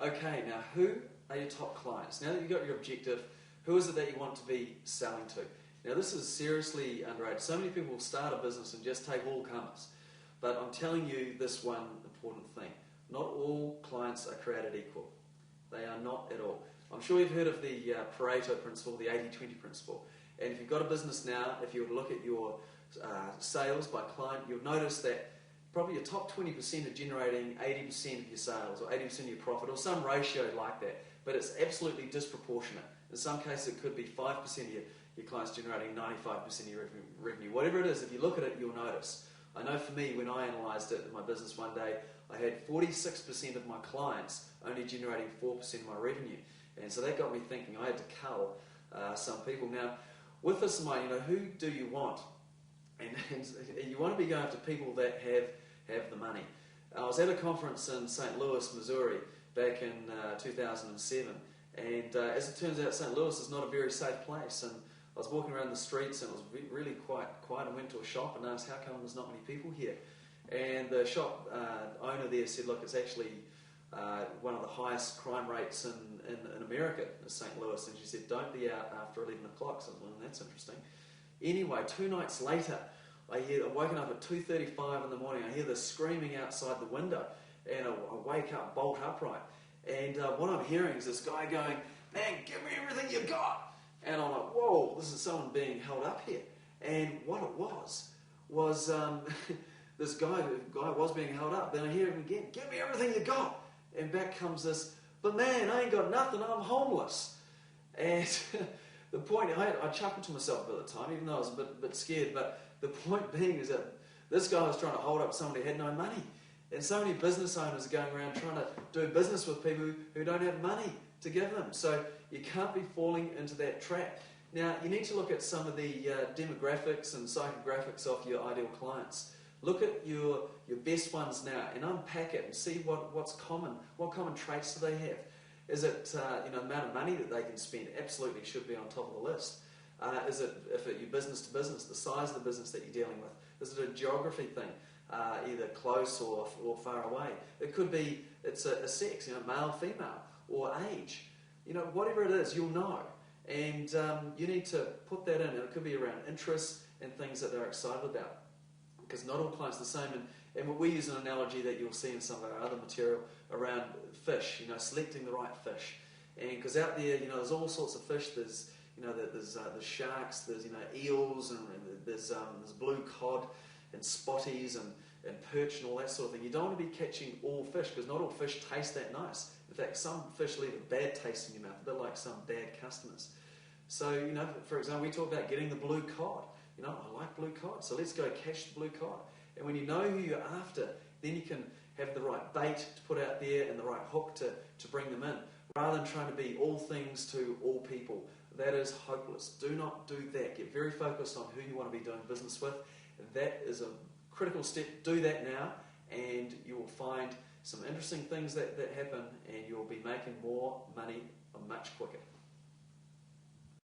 Okay, now who are your top clients? Now that you've got your objective, who is it that you want to be selling to? Now this is seriously underrated. So many people will start a business and just take all comers. But I'm telling you this one important thing. Not all clients are created equal. They are not at all. I'm sure you've heard of the Pareto principle, the 80-20 principle. And if you've got a business now, if you were to look at your sales by client, you'll notice that probably your top 20% are generating 80% of your sales or 80% of your profit or some ratio like that. But it's absolutely disproportionate. In some cases, it could be 5% of your clients generating 95% of your revenue. Whatever it is, if you look at it, you'll notice. I know for me, when I analysed it in my business one day, I had 46% of my clients only generating 4% of my revenue. And so that got me thinking. I had to cull some people. Now, with this in mind, who do you want? And you want to be going after people that have the money. I was at a conference in St. Louis, Missouri, back in 2007. And as it turns out, St. Louis is not a very safe place. And I was walking around the streets and it was really quite quiet. I went to a shop and asked, how come there's not many people here? And the shop owner there said, look, it's actually one of the highest crime rates in America, St. Louis. And she said, don't be out after 11 o'clock. So I was like, well, that's interesting. Anyway, 2 nights later, I'm woken up at 2:35 in the morning. I hear this screaming outside the window. And I wake up, bolt upright. And what I'm hearing is this guy going, man, give me everything you got. And I'm like, whoa, this is someone being held up here. And what it was this guy was being held up. Then I hear him again, give me everything you got. And back comes this, but man, I ain't got nothing, I'm homeless. And the point, I chuckled to myself at the time, even though I was a bit scared, but the point being is that this guy was trying to hold up somebody who had no money. And so many business owners are going around trying to do business with people who don't have money to give them. So you can't be falling into that trap. Now, you need to look at some of the demographics and psychographics of your ideal clients. Look at your best ones now and unpack it and see what's common. What common traits do they have? Is it the amount of money that they can spend? Absolutely should be on top of the list. Is it, if you're business to business, the size of the business that you're dealing with? Is it a geography thing? Either close or far away. It could be it's a sex, male, female, or age. Whatever it is, you'll know. And you need to put that in. And it could be around interests and things that they're excited about. Because not all clients are the same. And we use an analogy that you'll see in some of our other material around fish, selecting the right fish. And because out there, there's all sorts of fish. There's sharks, there's eels, and there's blue cod and spotties and perch and all that sort of thing. You don't want to be catching all fish because not all fish taste that nice. In fact, some fish leave a bad taste in your mouth, a bit like some bad customers. So, for example, we talk about getting the blue cod. I like blue cod, so let's go catch the blue cod. And when you know who you're after, then you can have the right bait to put out there and the right hook to bring them in, rather than trying to be all things to all people. That is hopeless. Do not do that. Get very focused on who you want to be doing business with. That is a critical step. Do that now, and you will find some interesting things that happen, and you'll be making more money much quicker.